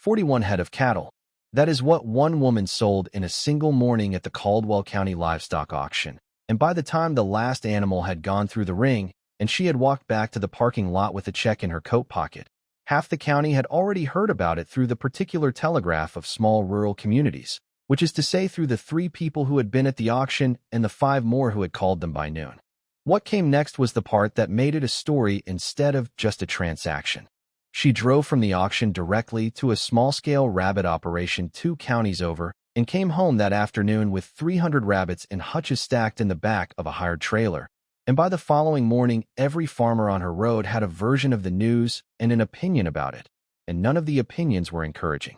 41 head of cattle. That is what one woman sold in a single morning at the Caldwell County livestock auction. And by the time the last animal had gone through the ring, and she had walked back to the parking lot with a check in her coat pocket, half the county had already heard about it through the particular telegraph of small rural communities, which is to say through the 3 people who had been at the auction and the 5 more who had called them by noon. What came next was the part that made it a story instead of just a transaction. She drove from the auction directly to a small-scale rabbit operation 2 counties over and came home that afternoon with 300 rabbits in hutches stacked in the back of a hired trailer. And by the following morning, every farmer on her road had a version of the news and an opinion about it, and none of the opinions were encouraging.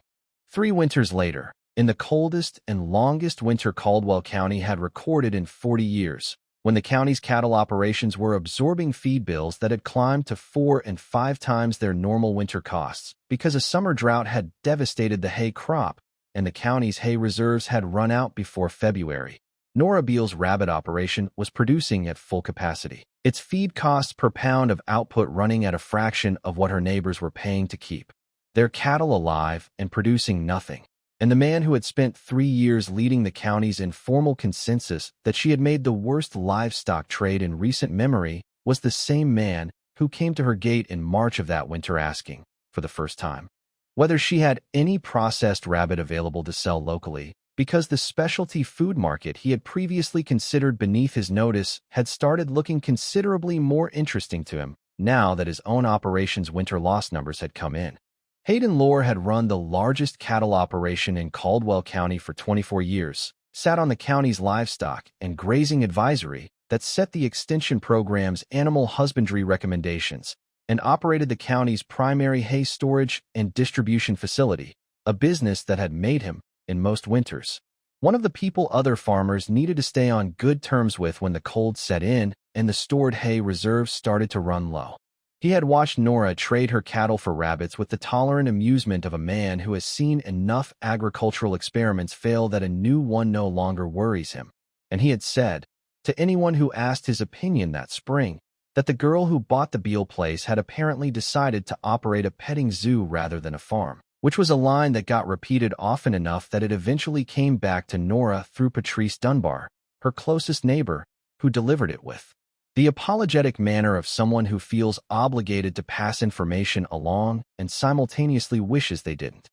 3 winters later, in the coldest and longest winter Caldwell County had recorded in 40 years, when the county's cattle operations were absorbing feed bills that had climbed to 4 and 5 times their normal winter costs because a summer drought had devastated the hay crop and the county's hay reserves had run out before February. Nora Beal's rabbit operation was producing at full capacity, its feed costs per pound of output running at a fraction of what her neighbors were paying to keep their cattle alive and producing nothing. And the man who had spent 3 years leading the county's informal consensus that she had made the worst livestock trade in recent memory was the same man who came to her gate in March of that winter asking, for the first time, whether she had any processed rabbit available to sell locally, because the specialty food market he had previously considered beneath his notice had started looking considerably more interesting to him now that his own operation's winter loss numbers had come in. Hayden Lohr had run the largest cattle operation in Caldwell County for 24 years, sat on the county's livestock and grazing advisory that set the extension program's animal husbandry recommendations, and operated the county's primary hay storage and distribution facility, a business that had made him, in most winters, one of the people other farmers needed to stay on good terms with when the cold set in and the stored hay reserves started to run low. He had watched Nora trade her cattle for rabbits with the tolerant amusement of a man who has seen enough agricultural experiments fail that a new one no longer worries him. And he had said, to anyone who asked his opinion that spring, that the girl who bought the Beal place had apparently decided to operate a petting zoo rather than a farm, which was a line that got repeated often enough that it eventually came back to Nora through Patrice Dunbar, her closest neighbor, who delivered it with the apologetic manner of someone who feels obligated to pass information along and simultaneously wishes they didn't.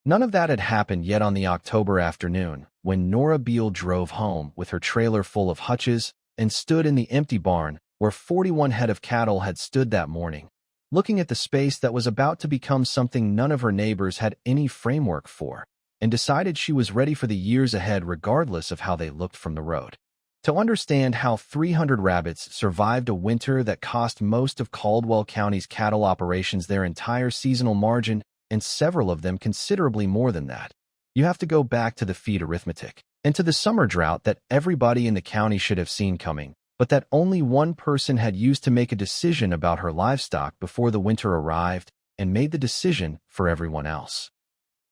None of that had happened yet on the October afternoon when Nora Beal drove home with her trailer full of hutches and stood in the empty barn where 41 head of cattle had stood that morning, looking at the space that was about to become something none of her neighbors had any framework for, and decided she was ready for the years ahead regardless of how they looked from the road. To understand how 300 rabbits survived a winter that cost most of Caldwell County's cattle operations their entire seasonal margin, and several of them considerably more than that, you have to go back to the feed arithmetic, and to the summer drought that everybody in the county should have seen coming, but that only one person had used to make a decision about her livestock before the winter arrived, and made the decision for everyone else.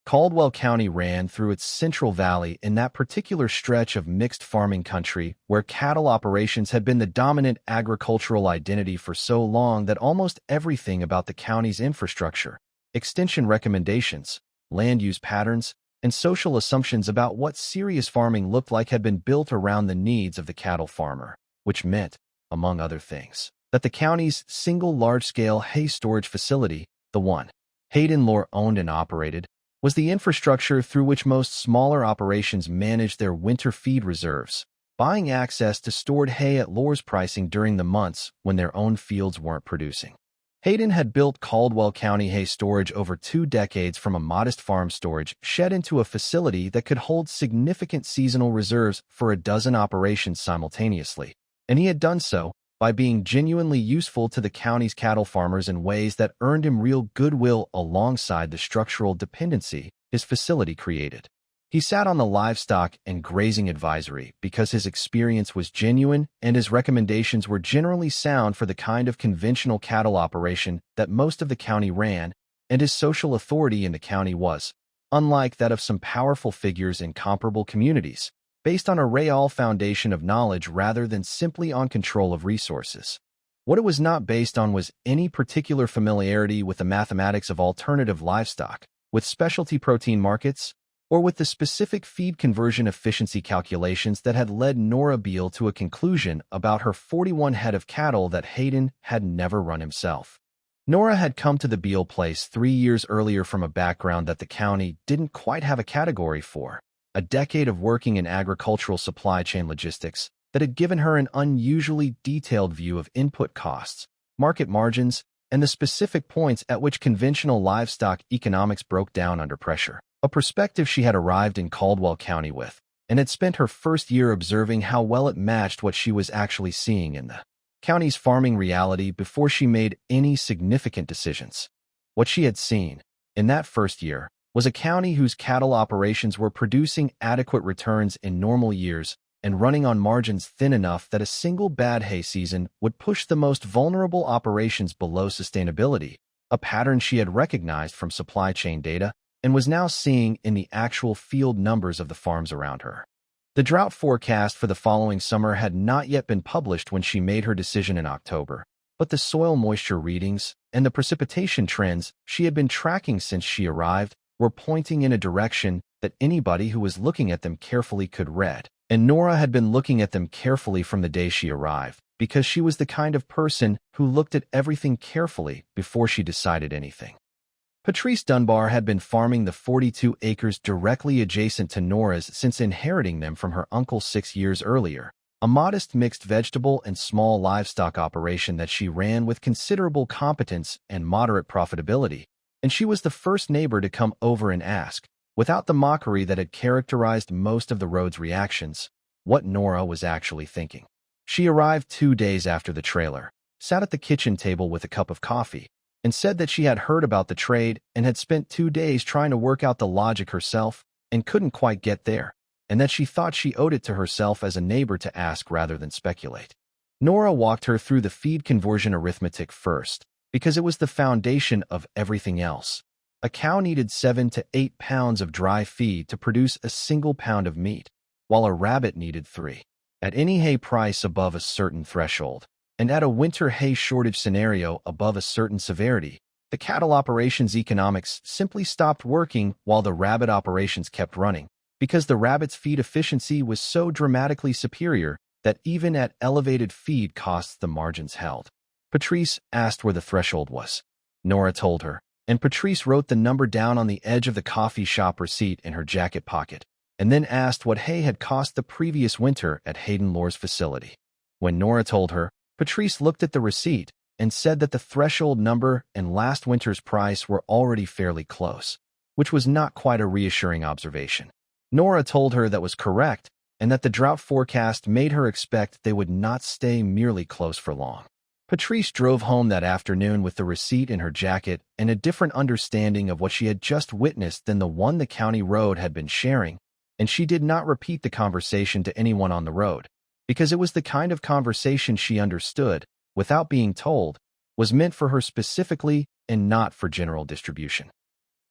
Caldwell County ran through its central valley in that particular stretch of mixed farming country where cattle operations had been the dominant agricultural identity for so long that almost everything about the county's infrastructure, extension recommendations, land use patterns, and social assumptions about what serious farming looked like had been built around the needs of the cattle farmer, which meant, among other things, that the county's single large-scale hay storage facility, the one Hayden Lohr owned and operated, was the infrastructure through which most smaller operations managed their winter feed reserves, buying access to stored hay at Lohr's pricing during the months when their own fields weren't producing. Hayden had built Caldwell County hay storage over 2 decades from a modest farm storage shed into a facility that could hold significant seasonal reserves for a dozen operations simultaneously, and he had done so by being genuinely useful to the county's cattle farmers in ways that earned him real goodwill alongside the structural dependency his facility created. He sat on the livestock and grazing advisory because his experience was genuine and his recommendations were generally sound for the kind of conventional cattle operation that most of the county ran, and his social authority in the county was, unlike that of some powerful figures in comparable communities, based on a real foundation of knowledge rather than simply on control of resources. What it was not based on was any particular familiarity with the mathematics of alternative livestock, with specialty protein markets, or with the specific feed conversion efficiency calculations that had led Nora Beale to a conclusion about her 41 head of cattle that Hayden had never run himself. Nora had come to the Beale place 3 years earlier from a background that the county didn't quite have a category for, a decade of working in agricultural supply chain logistics that had given her an unusually detailed view of input costs, market margins, and the specific points at which conventional livestock economics broke down under pressure. A perspective she had arrived in Caldwell County with, and had spent her first year observing how well it matched what she was actually seeing in the county's farming reality before she made any significant decisions. What she had seen, in that first year, was a county whose cattle operations were producing adequate returns in normal years and running on margins thin enough that a single bad hay season would push the most vulnerable operations below sustainability, a pattern she had recognized from supply chain data and was now seeing in the actual field numbers of the farms around her. The drought forecast for the following summer had not yet been published when she made her decision in October, but the soil moisture readings and the precipitation trends she had been tracking since she arrived were pointing in a direction that anybody who was looking at them carefully could read, and Nora had been looking at them carefully from the day she arrived, because she was the kind of person who looked at everything carefully before she decided anything. Patrice Dunbar had been farming the 42 acres directly adjacent to Nora's since inheriting them from her uncle 6 years earlier, a modest mixed vegetable and small livestock operation that she ran with considerable competence and moderate profitability, and she was the first neighbor to come over and ask, without the mockery that had characterized most of the road's reactions, what Nora was actually thinking. She arrived 2 days after the trailer, sat at the kitchen table with a cup of coffee, and said that she had heard about the trade and had spent 2 days trying to work out the logic herself and couldn't quite get there, and that she thought she owed it to herself as a neighbor to ask rather than speculate. Nora walked her through the feed conversion arithmetic first, because it was the foundation of everything else. A cow needed 7 to 8 pounds of dry feed to produce a single pound of meat, while a rabbit needed 3. At any hay price above a certain threshold, and at a winter hay shortage scenario above a certain severity, the cattle operations economics simply stopped working while the rabbit operations kept running, because the rabbit's feed efficiency was so dramatically superior that even at elevated feed costs the margins held. Patrice asked where the threshold was. Nora told her, and Patrice wrote the number down on the edge of the coffee shop receipt in her jacket pocket, and then asked what hay had cost the previous winter at Hayden Lore's facility. When Nora told her, Patrice looked at the receipt and said that the threshold number and last winter's price were already fairly close, which was not quite a reassuring observation. Nora told her that was correct and that the drought forecast made her expect they would not stay merely close for long. Patrice drove home that afternoon with the receipt in her jacket and a different understanding of what she had just witnessed than the one the county road had been sharing, and she did not repeat the conversation to anyone on the road, because it was the kind of conversation she understood, without being told, was meant for her specifically and not for general distribution.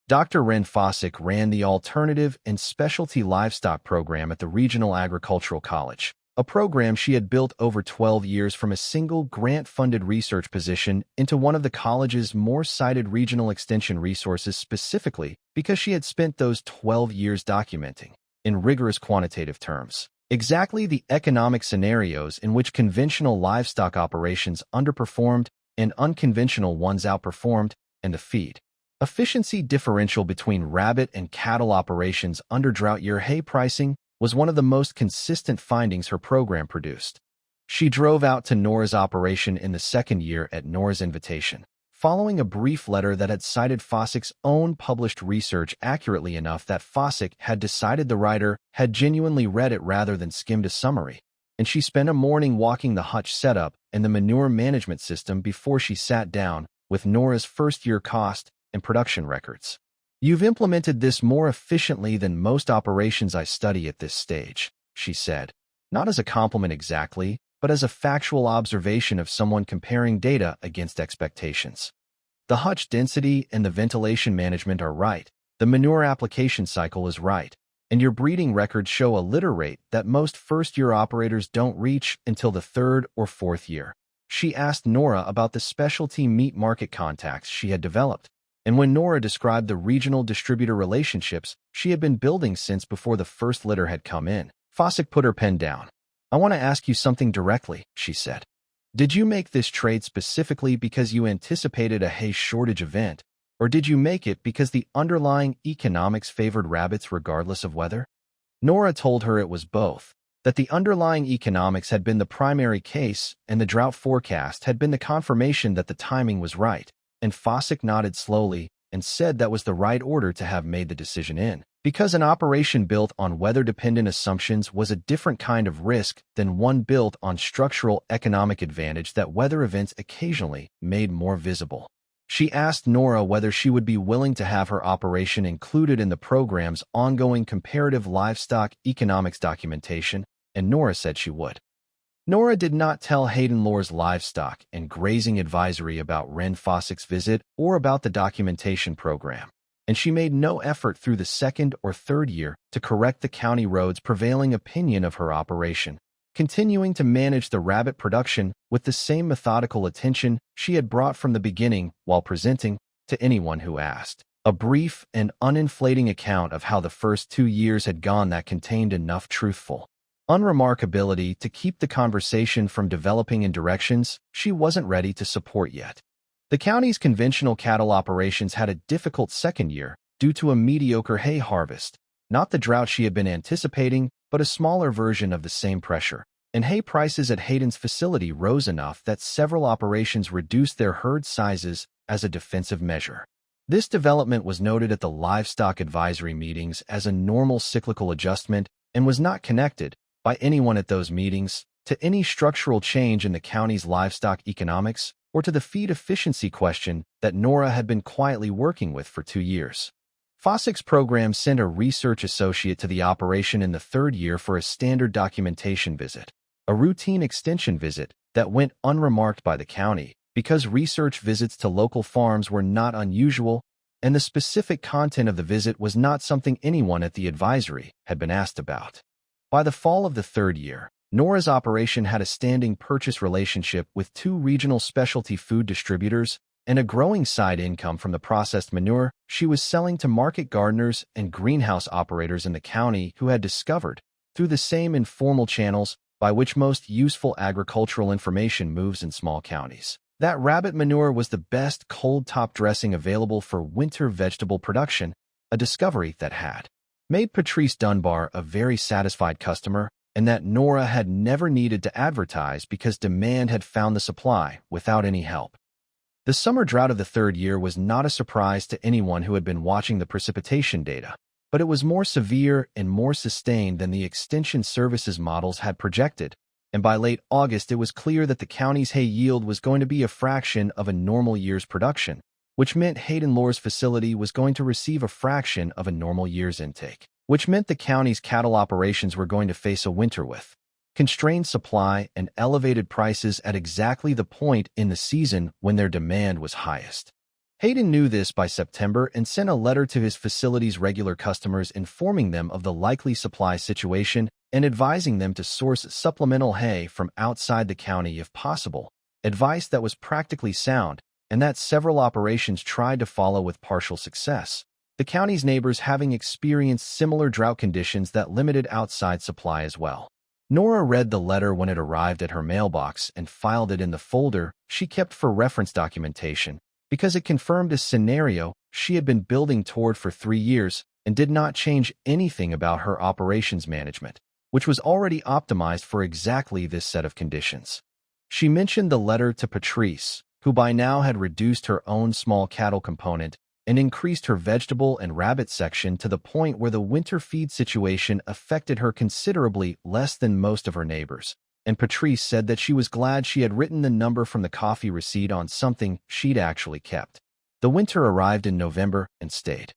Dr. Ren Fossick ran the Alternative and Specialty Livestock Program at the Regional Agricultural College, a program she had built over 12 years from a single grant-funded research position into one of the college's more cited regional extension resources specifically because she had spent those 12 years documenting, in rigorous quantitative terms, exactly the economic scenarios in which conventional livestock operations underperformed and unconventional ones outperformed, and the feed efficiency differential between rabbit and cattle operations under drought year hay pricing was one of the most consistent findings her program produced. She drove out to Nora's operation in the second year at Nora's invitation, following a brief letter that had cited Fossick's own published research accurately enough that Fossick had decided the writer had genuinely read it rather than skimmed a summary, and she spent a morning walking the hutch setup and the manure management system before she sat down with Nora's first-year cost and production records. "You've implemented this more efficiently than most operations I study at this stage," she said, not as a compliment exactly, but as a factual observation of someone comparing data against expectations. "The hutch density and the ventilation management are right, the manure application cycle is right, and your breeding records show a litter rate that most first-year operators don't reach until the third or fourth year." She asked Nora about the specialty meat market contacts she had developed, And when Nora described the regional distributor relationships she had been building since before the first litter had come in, Fossick put her pen down. "I want to ask you something directly," she said. "Did you make this trade specifically because you anticipated a hay shortage event, or did you make it because the underlying economics favored rabbits regardless of weather?" Nora told her it was both, that the underlying economics had been the primary case and the drought forecast had been the confirmation that the timing was right, and Fossick nodded slowly and said that was the right order to have made the decision in, because an operation built on weather-dependent assumptions was a different kind of risk than one built on structural economic advantage that weather events occasionally made more visible. She asked Nora whether she would be willing to have her operation included in the program's ongoing comparative livestock economics documentation, and Nora said she would. Nora did not tell Hayden Lore's livestock and grazing advisory about Ren Fossick's visit or about the documentation program, and she made no effort through the second or third year to correct the county road's prevailing opinion of her operation, continuing to manage the rabbit production with the same methodical attention she had brought from the beginning while presenting, to anyone who asked, a brief and uninflating account of how the first 2 years had gone that contained enough truthful unremarkability to keep the conversation from developing in directions she wasn't ready to support yet. The county's conventional cattle operations had a difficult second year due to a mediocre hay harvest, not the drought she had been anticipating, but a smaller version of the same pressure, and hay prices at Hayden's facility rose enough that several operations reduced their herd sizes as a defensive measure. This development was noted at the livestock advisory meetings as a normal cyclical adjustment and was not connected, by anyone at those meetings, to any structural change in the county's livestock economics or to the feed efficiency question that Nora had been quietly working with for 2 years. Fossick's program sent a research associate to the operation in the third year for a standard documentation visit, a routine extension visit that went unremarked by the county because research visits to local farms were not unusual, and the specific content of the visit was not something anyone at the advisory had been asked about. By the fall of the third year, Nora's operation had a standing purchase relationship with 2 regional specialty food distributors and a growing side income from the processed manure she was selling to market gardeners and greenhouse operators in the county who had discovered, through the same informal channels by which most useful agricultural information moves in small counties, that rabbit manure was the best cold top dressing available for winter vegetable production, a discovery that had made Patrice Dunbar a very satisfied customer, and that Nora had never needed to advertise because demand had found the supply without any help. The summer drought of the third year was not a surprise to anyone who had been watching the precipitation data, but it was more severe and more sustained than the Extension Services models had projected, and by late August it was clear that the county's hay yield was going to be a fraction of a normal year's production, which meant Hayden Lore's facility was going to receive a fraction of a normal year's intake, which meant the county's cattle operations were going to face a winter with constrained supply and elevated prices at exactly the point in the season when their demand was highest. Hayden knew this by September and sent a letter to his facility's regular customers informing them of the likely supply situation and advising them to source supplemental hay from outside the county if possible, advice that was practically sound and that several operations tried to follow with partial success, the county's neighbors having experienced similar drought conditions that limited outside supply as well. Nora read the letter when it arrived at her mailbox and filed it in the folder she kept for reference documentation, because it confirmed a scenario she had been building toward for 3 years and did not change anything about her operations management, which was already optimized for exactly this set of conditions. She mentioned the letter to Patrice, who by now had reduced her own small cattle component and increased her vegetable and rabbit section to the point where the winter feed situation affected her considerably less than most of her neighbors, and Patrice said that she was glad she had written the number from the coffee receipt on something she'd actually kept. The winter arrived in November and stayed.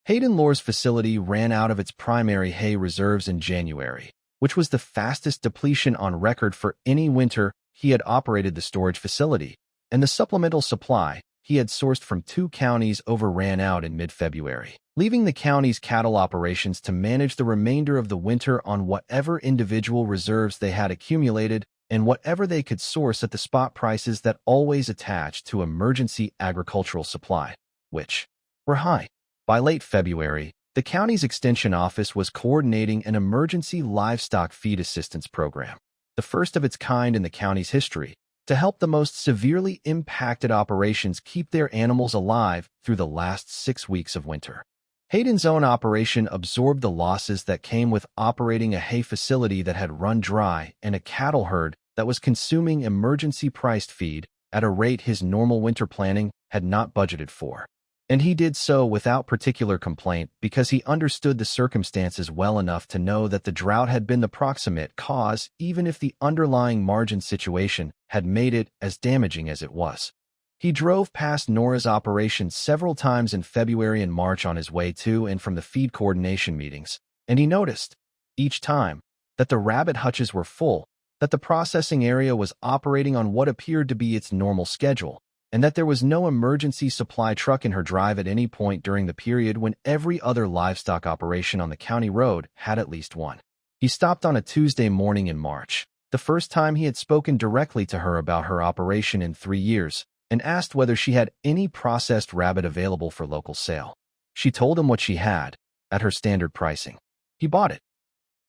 Hayden Lore's facility ran out of its primary hay reserves in January, which was the fastest depletion on record for any winter he had operated the storage facility, and the supplemental supply he had sourced from 2 counties overran out in mid-February, leaving the county's cattle operations to manage the remainder of the winter on whatever individual reserves they had accumulated and whatever they could source at the spot prices that always attached to emergency agricultural supply. which were high. By late February, the county's extension office was coordinating an emergency livestock feed assistance program, the first of its kind in the county's history, to help the most severely impacted operations keep their animals alive through the last 6 weeks of winter. Hayden's own operation absorbed the losses that came with operating a hay facility that had run dry and a cattle herd that was consuming emergency-priced feed at a rate his normal winter planning had not budgeted for. And he did so without particular complaint because he understood the circumstances well enough to know that the drought had been the proximate cause, even if the underlying margin situation had made it as damaging as it was. He drove past Nora's operation several times in February and March on his way to and from the feed coordination meetings, and he noticed, each time, that the rabbit hutches were full, that the processing area was operating on what appeared to be its normal schedule, and that there was no emergency supply truck in her drive at any point during the period when every other livestock operation on the county road had at least one. He stopped on a Tuesday morning in March, the first time he had spoken directly to her about her operation in 3 years, and asked whether she had any processed rabbit available for local sale. She told him what she had, at her standard pricing. He bought it.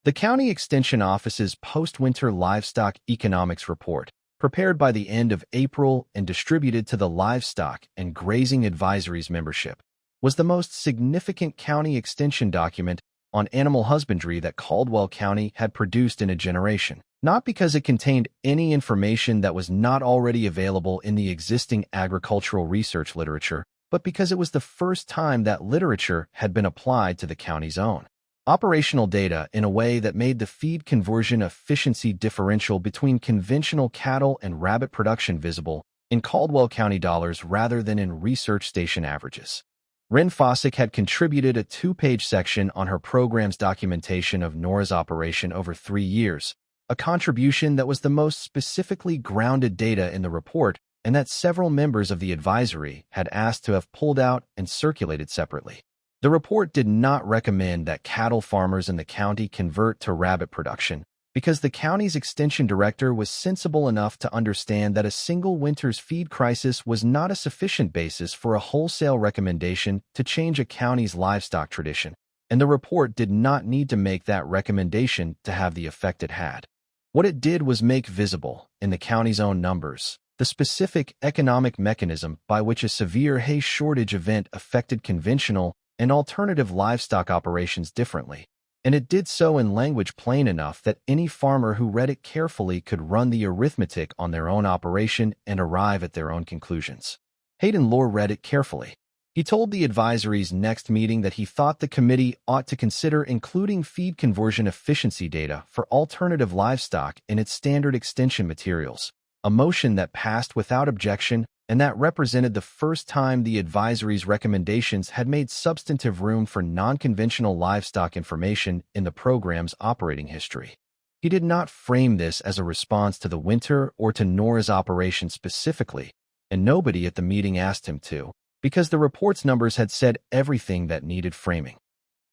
The County Extension Office's post-winter livestock economics report, prepared by the end of April and distributed to the Livestock and Grazing Advisories membership, was the most significant county extension document on animal husbandry that Caldwell County had produced in a generation. Not because it contained any information that was not already available in the existing agricultural research literature, but because it was the first time that literature had been applied to the county's own operational data in a way that made the feed conversion efficiency differential between conventional cattle and rabbit production visible in Caldwell County dollars rather than in research station averages. Ren Fossick had contributed a 2-page section on her program's documentation of Nora's operation over 3 years, a contribution that was the most specifically grounded data in the report and that several members of the advisory had asked to have pulled out and circulated separately. The report did not recommend that cattle farmers in the county convert to rabbit production because the county's extension director was sensible enough to understand that a single winter's feed crisis was not a sufficient basis for a wholesale recommendation to change a county's livestock tradition, and the report did not need to make that recommendation to have the effect it had. What it did was make visible, in the county's own numbers, the specific economic mechanism by which a severe hay shortage event affected conventional and alternative livestock operations differently, and it did so in language plain enough that any farmer who read it carefully could run the arithmetic on their own operation and arrive at their own conclusions. Hayden Lore read it carefully. He told the advisory's next meeting that he thought the committee ought to consider including feed conversion efficiency data for alternative livestock in its standard extension materials, a motion that passed without objection and that represented the first time the advisory's recommendations had made substantive room for non-conventional livestock information in the program's operating history. He did not frame this as a response to the winter or to Nora's operation specifically, and nobody at the meeting asked him to, because the report's numbers had said everything that needed framing.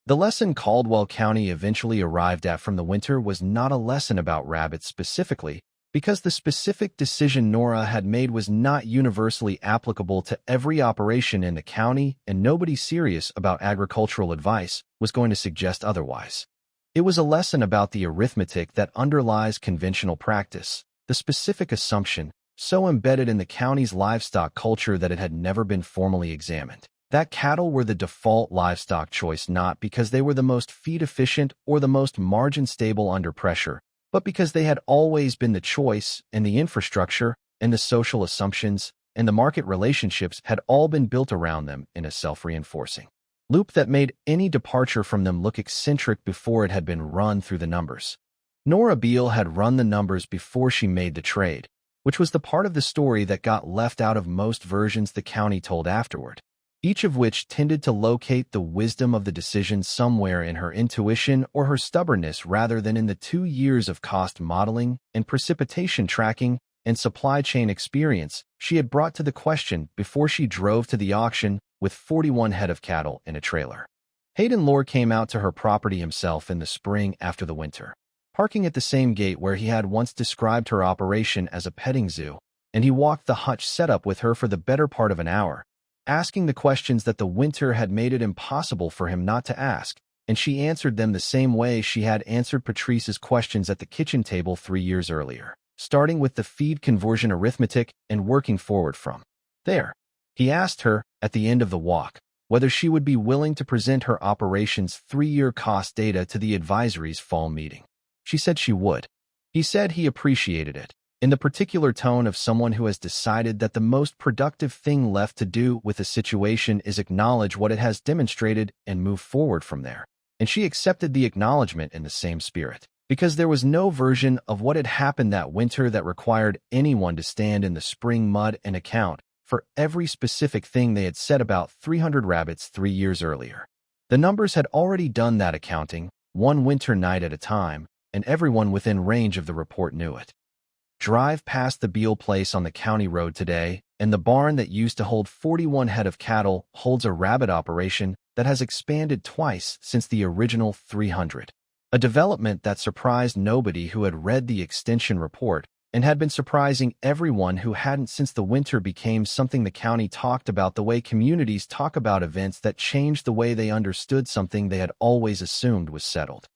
The lesson Caldwell County eventually arrived at from the winter was not a lesson about rabbits specifically, because the specific decision Nora had made was not universally applicable to every operation in the county, and nobody serious about agricultural advice was going to suggest otherwise. It was a lesson about the arithmetic that underlies conventional practice, the specific assumption, so embedded in the county's livestock culture that it had never been formally examined, that cattle were the default livestock choice not because they were the most feed-efficient or the most margin-stable under pressure, but because they had always been the choice, and the infrastructure, and the social assumptions, and the market relationships had all been built around them in a self-reinforcing loop that made any departure from them look eccentric before it had been run through the numbers. Nora Beale had run the numbers before she made the trade, which was the part of the story that got left out of most versions the county told afterward, each of which tended to locate the wisdom of the decision somewhere in her intuition or her stubbornness rather than in the 2 years of cost modeling and precipitation tracking and supply chain experience she had brought to the question before she drove to the auction with 41 head of cattle in a trailer. Hayden Lore came out to her property himself in the spring after the winter, parking at the same gate where he had once described her operation as a petting zoo, and he walked the hutch setup with her for the better part of an hour, asking the questions that the winter had made it impossible for him not to ask, and she answered them the same way she had answered Patrice's questions at the kitchen table 3 years earlier, starting with the feed conversion arithmetic and working forward from there. He asked her, at the end of the walk, whether she would be willing to present her operation's 3-year cost data to the advisory's fall meeting. She said she would. He said he appreciated it, in the particular tone of someone who has decided that the most productive thing left to do with a situation is acknowledge what it has demonstrated and move forward from there. And she accepted the acknowledgement in the same spirit, because there was no version of what had happened that winter that required anyone to stand in the spring mud and account for every specific thing they had said about 300 rabbits 3 years earlier. The numbers had already done that accounting, one winter night at a time, and everyone within range of the report knew it. Drive past the Beale place on the county road today, and the barn that used to hold 41 head of cattle holds a rabbit operation that has expanded twice since the original 300. A development that surprised nobody who had read the extension report and had been surprising everyone who hadn't since the winter became something the county talked about the way communities talk about events that changed the way they understood something they had always assumed was settled.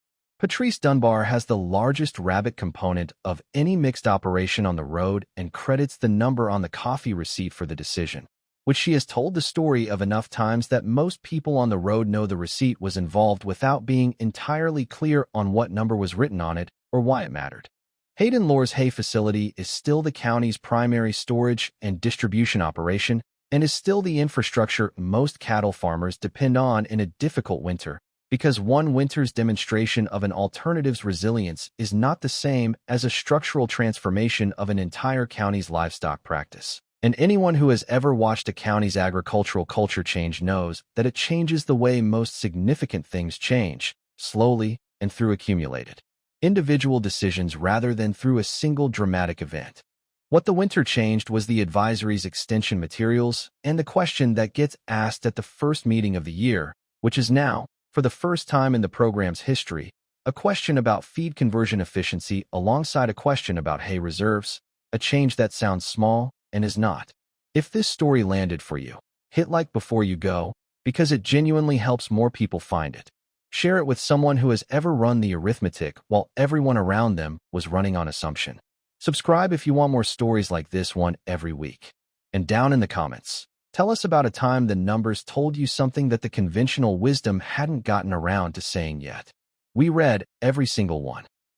Patrice Dunbar has the largest rabbit component of any mixed operation on the road and credits the number on the coffee receipt for the decision, which she has told the story of enough times that most people on the road know the receipt was involved without being entirely clear on what number was written on it or why it mattered. Hayden Lore's hay facility is still the county's primary storage and distribution operation and is still the infrastructure most cattle farmers depend on in a difficult winter, because one winter's demonstration of an alternative's resilience is not the same as a structural transformation of an entire county's livestock practice. And anyone who has ever watched a county's agricultural culture change knows that it changes the way most significant things change, slowly and through accumulated individual decisions rather than through a single dramatic event. What the winter changed was the advisory's extension materials and the question that gets asked at the first meeting of the year, which is now, for the first time in the program's history, a question about feed conversion efficiency alongside a question about hay reserves, a change that sounds small and is not. If this story landed for you, hit like before you go, because it genuinely helps more people find it. Share it with someone who has ever run the arithmetic while everyone around them was running on assumption. Subscribe if you want more stories like this one every week. And down in the comments, tell us about a time the numbers told you something that the conventional wisdom hadn't gotten around to saying yet. We read every single one.